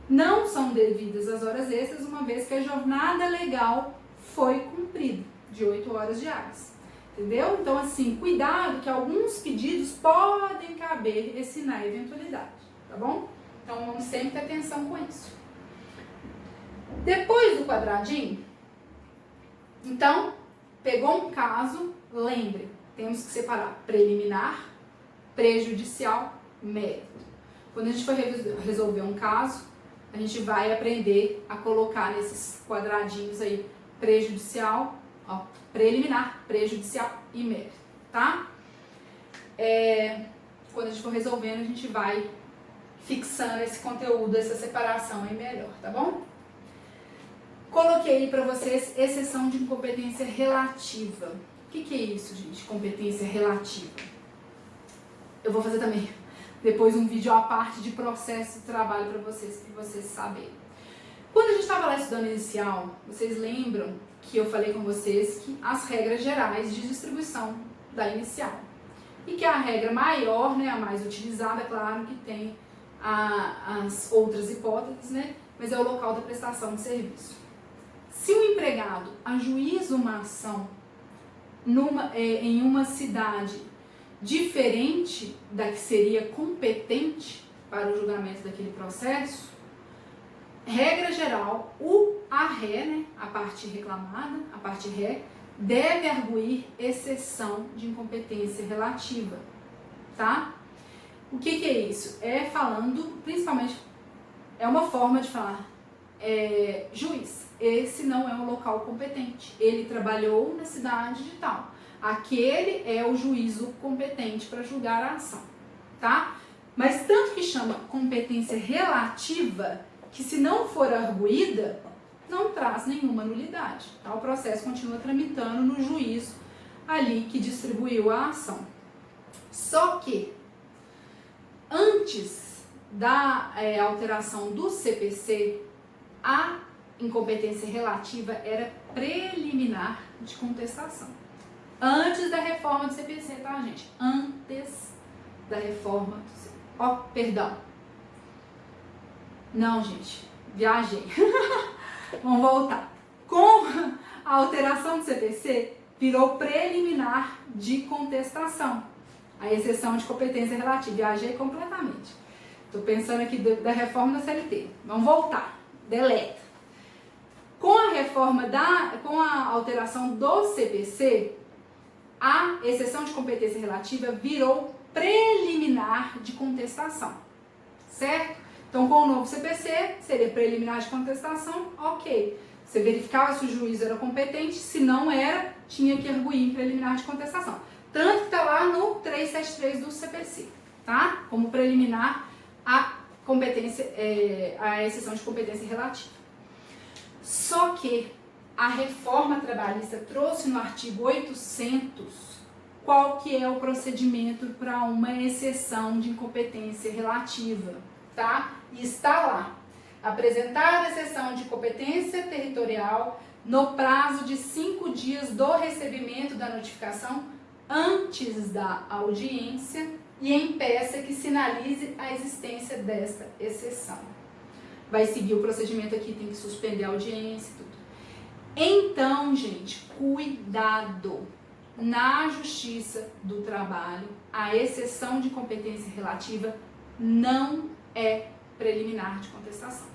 não são devidas as horas extras, uma vez que a jornada legal foi cumprida, de 8 horas diárias. Entendeu? Então, assim, cuidado que alguns pedidos podem caber na eventualidade, tá bom? Então, vamos sempre ter atenção com isso. Depois do quadradinho, então, pegou um caso, lembre, temos que separar preliminar, prejudicial, mérito. Quando a gente for resolver um caso, a gente vai aprender a colocar nesses quadradinhos aí prejudicial, preliminar, prejudicial e mérito, tá? Quando a gente for resolvendo, a gente vai fixando esse conteúdo, essa separação aí melhor, tá bom? Coloquei para vocês exceção de incompetência relativa. O que é isso, gente? Competência relativa. Eu vou fazer também depois um vídeo à parte de processo de trabalho para vocês saberem. Quando a gente estava lá estudando inicial, vocês lembram que eu falei com vocês que as regras gerais de distribuição da inicial. E que a regra maior, né, a mais utilizada, claro que tem as outras hipóteses, né, mas é o local da prestação de serviço. Se o empregado ajuiza uma ação em uma cidade diferente da que seria competente para o julgamento daquele processo, regra geral, a ré, né, a parte reclamada, a parte ré, deve arguir exceção de incompetência relativa, tá? O que é isso? Falando, principalmente, é uma forma de falar, juiz, esse não é um local competente, ele trabalhou na cidade de tal, aquele é o juízo competente para julgar a ação, tá? Mas tanto que chama competência relativa, que se não for arguída, não traz nenhuma nulidade, tá? O processo continua tramitando no juízo ali que distribuiu a ação. Só que, antes da alteração do CPC, a incompetência relativa era preliminar de contestação. Antes da reforma do CPC, tá, gente? Antes da reforma do CPC. Perdão. Não, gente. Viajei. Vamos voltar. Com a alteração do CPC, virou preliminar de contestação. A exceção de competência relativa. Viajei completamente. Estou pensando aqui da reforma da CLT. Vamos voltar. Deleta. Com a reforma com a alteração do CPC, a exceção de competência relativa virou preliminar de contestação, certo? Então, com o novo CPC, seria preliminar de contestação, ok. Você verificava se o juízo era competente, se não era, tinha que arguir em preliminar de contestação. Tanto que está lá no 373 do CPC, tá? Como preliminar a competência, a exceção de competência relativa. Só que a reforma trabalhista trouxe no artigo 800 qual que é o procedimento para uma exceção de incompetência relativa, tá? E está lá. Apresentar a exceção de competência territorial no prazo de 5 dias do recebimento da notificação antes da audiência e em peça que sinalize a existência desta exceção. Vai seguir o procedimento aqui, tem que suspender a audiência e tudo. Então, gente, cuidado! Na Justiça do Trabalho, a exceção de competência relativa não é preliminar de contestação.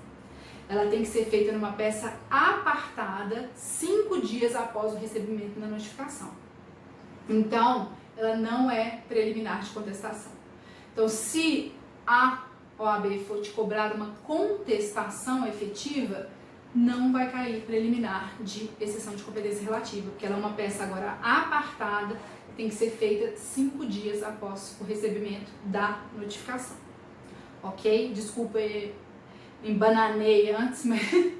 Ela tem que ser feita numa peça apartada 5 dias após o recebimento da notificação. Então, ela não é preliminar de contestação. Então, se a OAB for te cobrar uma contestação efetiva, não vai cair preliminar de exceção de competência relativa, porque ela é uma peça agora apartada, tem que ser feita 5 dias após o recebimento da notificação. Ok? Desculpa, embananei antes, mas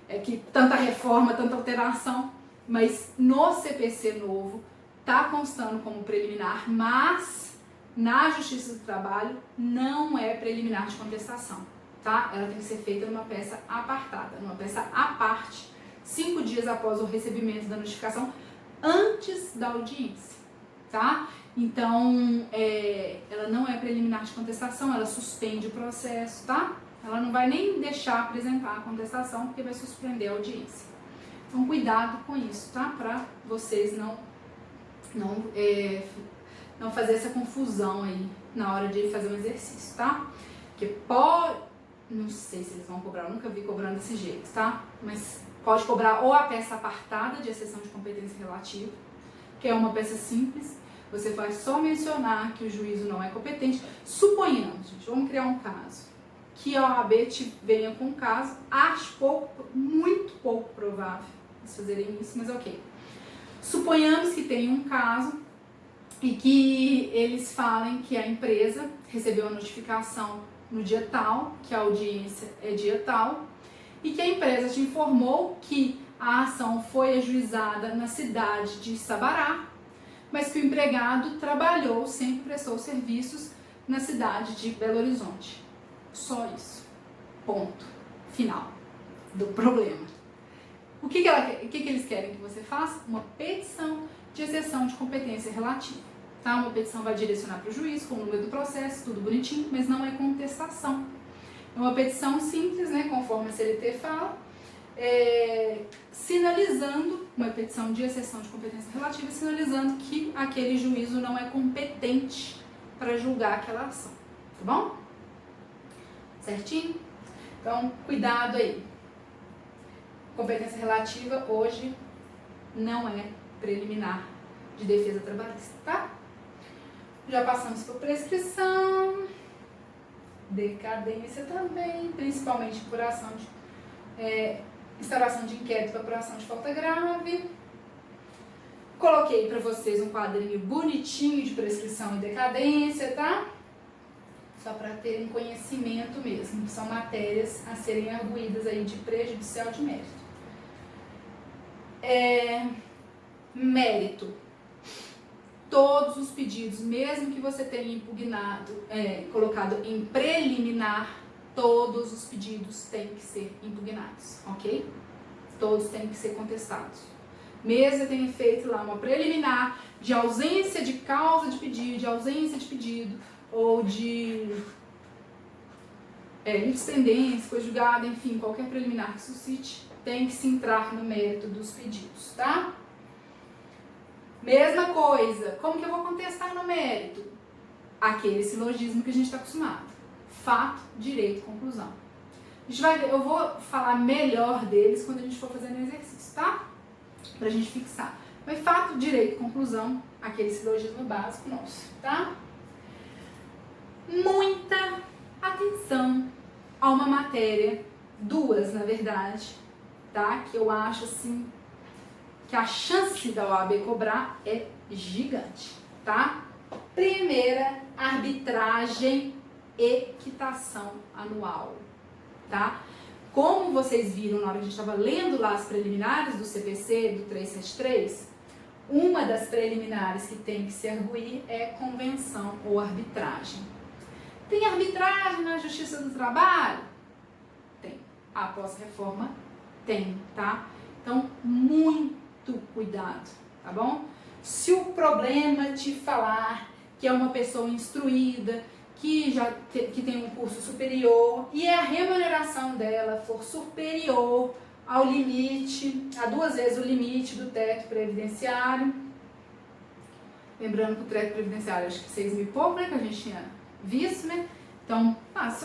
é que tanta reforma, tanta alteração, mas no CPC novo está constando como preliminar, mas na Justiça do Trabalho não é preliminar de contestação, tá? Ela tem que ser feita numa peça apartada, numa peça à parte, 5 dias após o recebimento da notificação, antes da audiência, tá? Então, ela não é preliminar de contestação, ela suspende o processo, tá? Ela não vai nem deixar apresentar a contestação, porque vai suspender a audiência. Então, cuidado com isso, tá? Para vocês não fazer essa confusão aí na hora de fazer um exercício, tá? Porque não sei se eles vão cobrar, eu nunca vi cobrando desse jeito, tá? Mas pode cobrar ou a peça apartada de exceção de competência relativa, que é uma peça simples, você vai só mencionar que o juízo não é competente. Suponhamos, gente, vamos criar um caso, que a OAB venha com um caso, acho muito pouco provável eles fazerem isso, mas ok. Suponhamos que tem um caso e que eles falem que a empresa recebeu a notificação no dia tal, que a audiência é dia tal, e que a empresa te informou que a ação foi ajuizada na cidade de Sabará, mas que o empregado trabalhou, sempre prestou serviços na cidade de Belo Horizonte. Só isso. Ponto. Final do problema. O que eles querem que você faça? Uma petição de exceção de competência relativa. Tá? Uma petição vai direcionar para o juiz com o número do processo, tudo bonitinho, mas não é contestação. É uma petição simples, né, conforme a CLT fala, sinalizando, uma petição de exceção de competência relativa, sinalizando que aquele juízo não é competente para julgar aquela ação. Tá bom? Certinho? Então, cuidado aí. Competência relativa hoje não é preliminar de defesa trabalhista, tá? Já passamos por prescrição, decadência também, principalmente por ação de instauração de inquérito para apuração de falta grave. Coloquei para vocês um quadrinho bonitinho de prescrição e decadência, tá? Só para terem conhecimento mesmo. São matérias a serem arguídas aí de prejudicial de mérito. Mérito. Todos os pedidos, mesmo que você tenha impugnado, colocado em preliminar, todos os pedidos têm que ser impugnados, ok? Todos têm que ser contestados. Mesmo que tenha feito lá uma preliminar de ausência de causa de pedido, de ausência de pedido, ou de litiscendência, coisa julgada, enfim, qualquer preliminar que suscite, tem que se entrar no mérito dos pedidos, tá? Mesma coisa, como que eu vou contestar no mérito? Aquele silogismo que a gente está acostumado. Fato, direito, conclusão. A gente vai ver, eu vou falar melhor deles quando a gente for fazendo o exercício, tá? Pra gente fixar. Mas fato, direito, conclusão, aquele silogismo básico nosso, tá? Muita atenção a uma matéria, duas na verdade, tá? Que eu acho assim que a chance da OAB cobrar é gigante, tá? Primeira, arbitragem e quitação anual, tá? Como vocês viram na hora que a gente estava lendo lá as preliminares do CPC, do 373, uma das preliminares que tem que se arguir é convenção ou arbitragem. Tem arbitragem na Justiça do Trabalho? Tem. Após reforma, tem, tá? Então, muito cuidado, tá bom? Se o problema te falar que é uma pessoa instruída, que tem um curso superior e a remuneração dela for superior ao limite, a 2 vezes o limite do teto previdenciário, lembrando que o teto previdenciário acho que 6 mil e pouco, né, que a gente tinha visto, né? Então,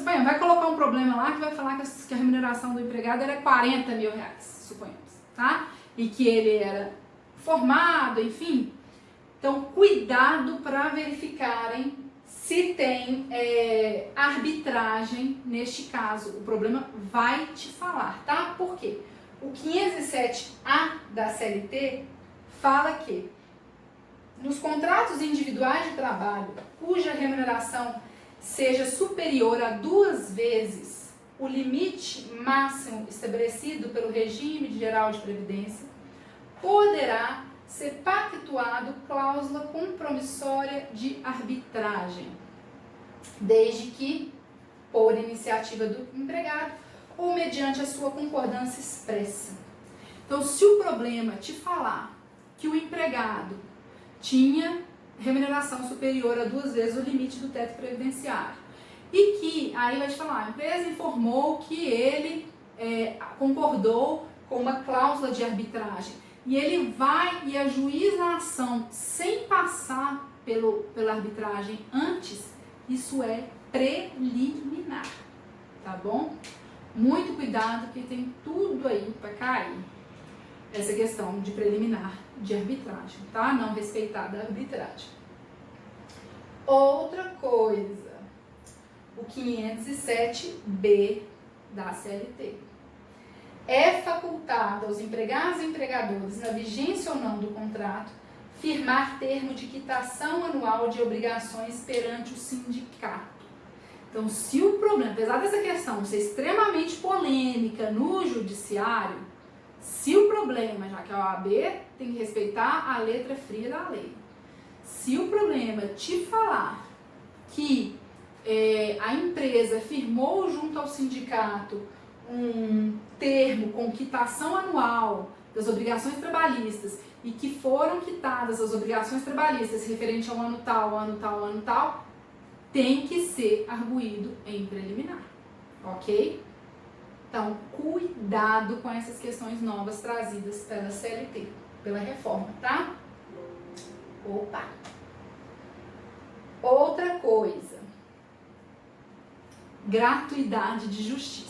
vai colocar um problema lá que vai falar que a remuneração do empregado era 40 mil reais, suponhamos, tá? E que ele era formado, enfim. Então, cuidado para verificarem se tem arbitragem neste caso. O problema vai te falar, tá? Por quê? O 507A da CLT fala que nos contratos individuais de trabalho cuja remuneração seja superior a 2 vezes o limite máximo estabelecido pelo regime geral de previdência, poderá ser pactuado cláusula compromissória de arbitragem, desde que por iniciativa do empregado ou mediante a sua concordância expressa. Então, se o problema te falar que o empregado tinha remuneração superior a 2 vezes o limite do teto previdenciário e que, aí vai te falar, a empresa informou que ele concordou com uma cláusula de arbitragem, e ele vai e ajuiza a ação sem passar pela arbitragem antes, isso é preliminar, tá bom? Muito cuidado que tem tudo aí para cair, essa questão de preliminar de arbitragem, tá? Não respeitar da arbitragem. Outra coisa, o 507B da CLT. É facultado aos empregados e empregadores, na vigência ou não do contrato, firmar termo de quitação anual de obrigações perante o sindicato. Então, se o problema, apesar dessa questão ser extremamente polêmica no judiciário, se o problema, já que a OAB tem que respeitar a letra fria da lei, se o problema te falar que a empresa firmou junto ao sindicato um termo com quitação anual das obrigações trabalhistas e que foram quitadas as obrigações trabalhistas referente ao ano tal, tem que ser arguído em preliminar, ok? Então, cuidado com essas questões novas trazidas pela CLT, pela reforma, tá? Opa! Outra coisa, gratuidade de justiça.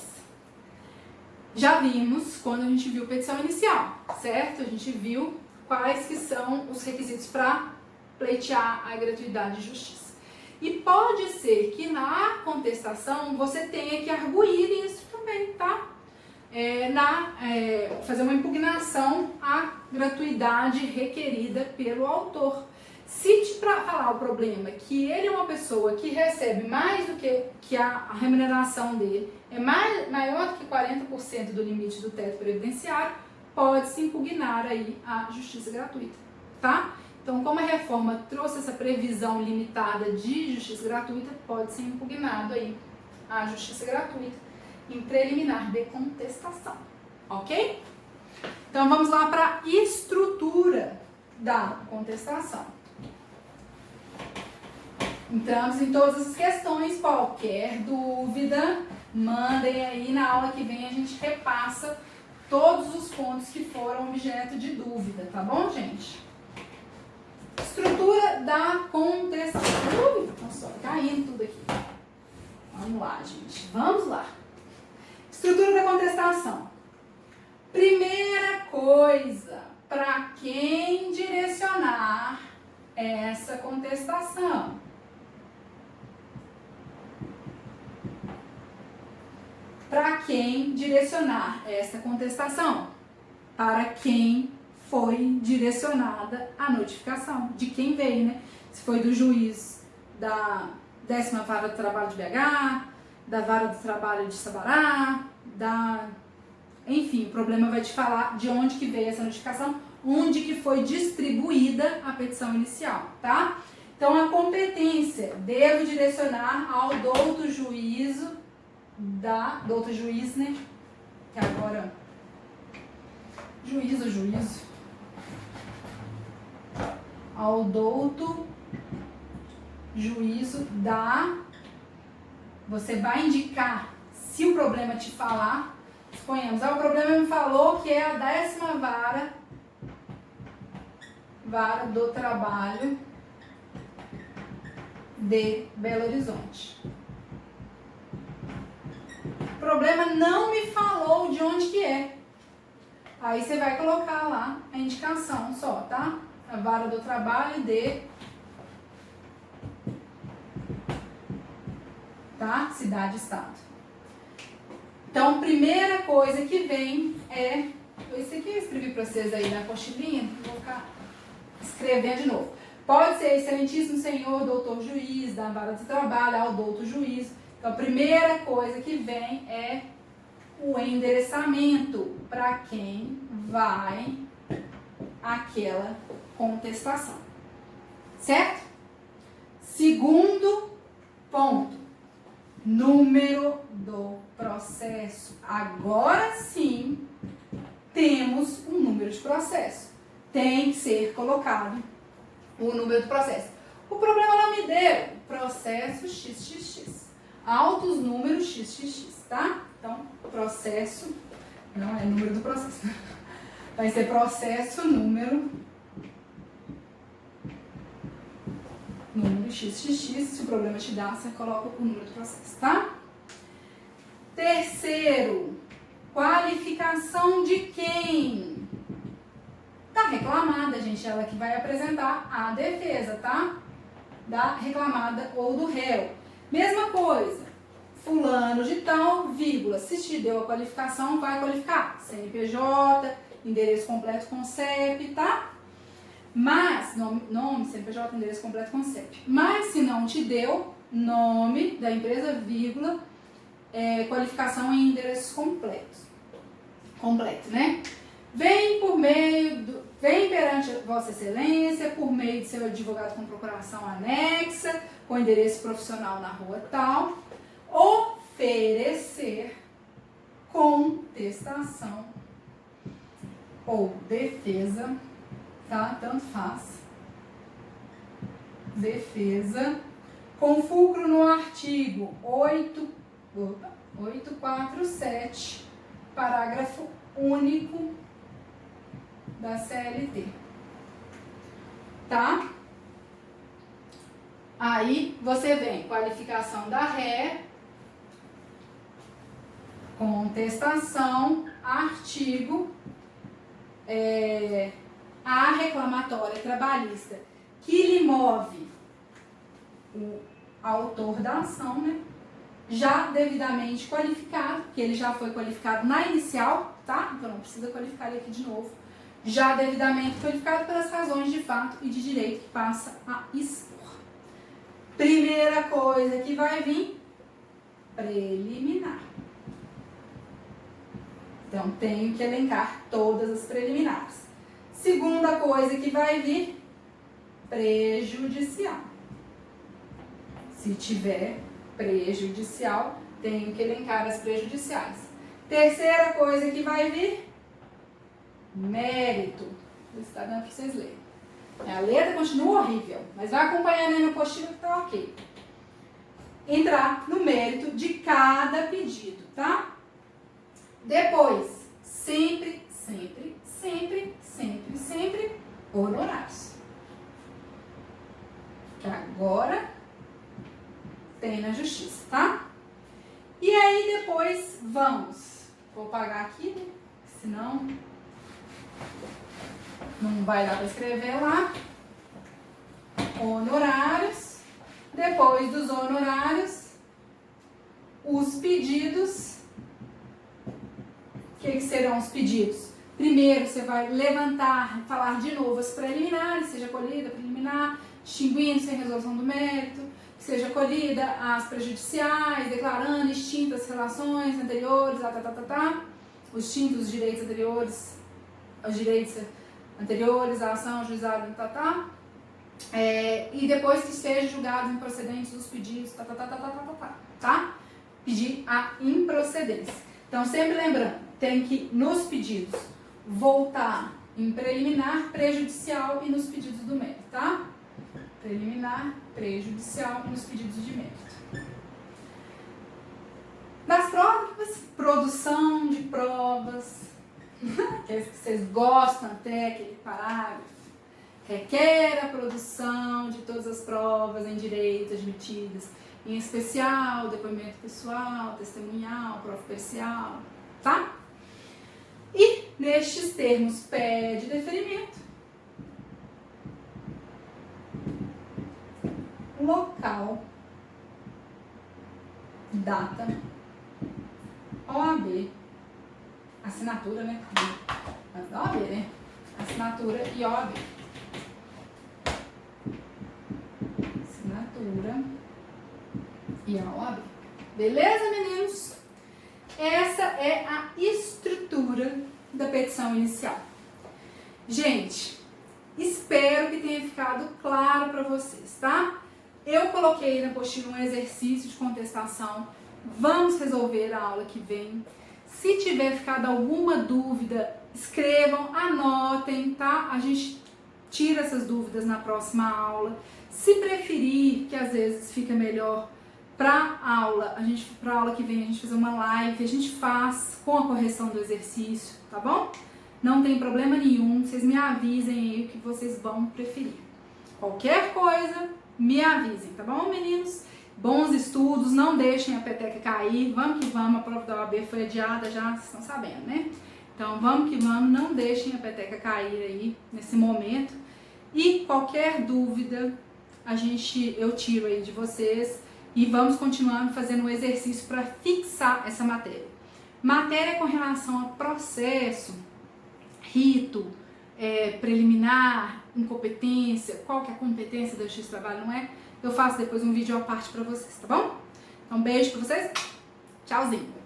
Já vimos quando a gente viu petição inicial, certo? A gente viu quais que são os requisitos para pleitear a gratuidade de justiça. E pode ser que na contestação você tenha que arguir isso também, tá? Fazer uma impugnação à gratuidade requerida pelo autor. Se te falar o problema que ele é uma pessoa que recebe mais do que a remuneração dele é maior do que 40% do limite do teto previdenciário, pode-se impugnar aí a justiça gratuita, tá? Então, como a reforma trouxe essa previsão limitada de justiça gratuita, pode ser impugnado aí a justiça gratuita em preliminar de contestação, ok? Então, vamos lá para a estrutura da contestação. Entramos em todas as questões, qualquer dúvida, mandem aí na aula que vem, a gente repassa todos os pontos que foram objeto de dúvida, tá bom, gente? Estrutura da contestação. Nossa, tá caindo tudo aqui. Vamos lá, gente, vamos lá. Estrutura da contestação. Primeira coisa, para quem direcionar essa contestação? Para quem direcionar essa contestação? Para quem foi direcionada a notificação, de quem veio, né? Se foi do juiz da 10ª Vara do Trabalho de BH, da Vara do Trabalho de Sabará, enfim, o problema vai te falar de onde que veio essa notificação, onde que foi distribuída a petição inicial, tá? Então, a competência, devo direcionar ao douto juízo douto juiz, né? Que agora, juízo, ao douto juízo você vai indicar, se o problema te falar, suponhamos, o problema me falou que é a 10ª Vara do Trabalho de Belo Horizonte. O problema não me falou de onde que é. Aí você vai colocar lá a indicação só, tá? A Vara do Trabalho de... tá? Cidade, estado. Então, primeira coisa que vem é... Esse aqui eu escrevi para vocês aí na apostilinha. Vou ficar escrevendo de novo. Pode ser excelentíssimo senhor, doutor juiz, da Vara do Trabalho, ao doutor juiz. Então, a primeira coisa que vem é o endereçamento para quem vai aquela contestação. Certo? Segundo ponto, número do processo. Agora sim, temos um número de processo. Tem que ser colocado o número do processo. O problema não me deu processo XXX. Altos números XXX, tá? Então, processo, não é número do processo. Vai ser processo número XXX. Se o problema te dá, você coloca o número do processo, tá? Terceiro, qualificação de quem? Da reclamada, gente. Ela que vai apresentar a defesa, tá? Da reclamada ou do réu. Mesma coisa, fulano de tal, vírgula, se te deu a qualificação, vai qualificar CNPJ, endereço completo com CEP, tá? Mas, nome, CNPJ, endereço completo com CEP. Mas se não te deu, nome da empresa, vírgula, qualificação em endereços completos. Completo, né? Vem perante Vossa Excelência, por meio de seu advogado com procuração anexa, com endereço profissional na rua tal, oferecer contestação ou defesa, tá? Tanto faz. Defesa, com fulcro no artigo 847, parágrafo único da CLT, tá? Aí você vem qualificação da ré, contestação, artigo, a reclamatória trabalhista que lhe move o autor da ação, né? Já devidamente qualificado, porque ele já foi qualificado na inicial, tá? Então não precisa qualificar ele aqui de novo. Já devidamente qualificado pelas razões de fato e de direito que passa a expor. Primeira coisa que vai vir, preliminar. Então, tenho que elencar todas as preliminares. Segunda coisa que vai vir, prejudicial. Se tiver prejudicial, tenho que elencar as prejudiciais. Terceira coisa que vai vir, mérito. Está dando para vocês lerem. A letra continua horrível, mas vai acompanhando aí no apostila que tá ok. Entrar no mérito de cada pedido, tá? Depois, sempre honorários. Que agora tem na justiça, tá? E aí depois vamos Vou apagar aqui, né? Senão não vai dar para escrever lá. Honorários. Depois dos honorários, os pedidos. O que serão os pedidos? Primeiro, você vai levantar, falar de novo as preliminares, seja acolhida, preliminar, extinguindo sem resolução do mérito, seja acolhida as prejudiciais, declarando extintas as relações anteriores, os extintos os direitos anteriores, à ação, juizado, e depois que esteja julgado improcedentes os pedidos, tá? Pedir a improcedência. Então, sempre lembrando, tem que, nos pedidos, voltar em preliminar, prejudicial e nos pedidos do mérito, tá? Preliminar, prejudicial e nos pedidos de mérito. Das provas, produção de provas, que vocês gostam até, aquele parágrafo, requer a produção de todas as provas em direito admitidas, em especial depoimento pessoal, testemunhal, prova pericial, tá? E nestes termos pede deferimento, local, data, OAB, assinatura, né? OAB, né? Assinatura e OAB. Assinatura e a OAB. Beleza, meninos? Essa é a estrutura da petição inicial. Gente, espero que tenha ficado claro para vocês, tá? Eu coloquei na apostila um exercício de contestação. Vamos resolver a aula que vem. Se tiver ficado alguma dúvida, escrevam, anotem, tá? A gente tira essas dúvidas na próxima aula. Se preferir, que às vezes fica melhor para aula que vem a gente fazer uma live, a gente faz com a correção do exercício, tá bom? Não tem problema nenhum, vocês me avisem aí o que vocês vão preferir. Qualquer coisa, me avisem, tá bom, meninos? Bons estudos, não deixem a peteca cair, vamos que vamos, a prova da OAB foi adiada já, vocês estão sabendo, né? Então vamos que vamos, não deixem a peteca cair aí nesse momento. E qualquer dúvida, eu tiro aí de vocês e vamos continuando fazendo um exercício para fixar essa matéria. Matéria com relação a processo, rito, preliminar, incompetência, qual que é a competência da Justiça do Trabalho, não é? Eu faço depois um vídeo à parte para vocês, tá bom? Então, beijo para vocês, tchauzinho!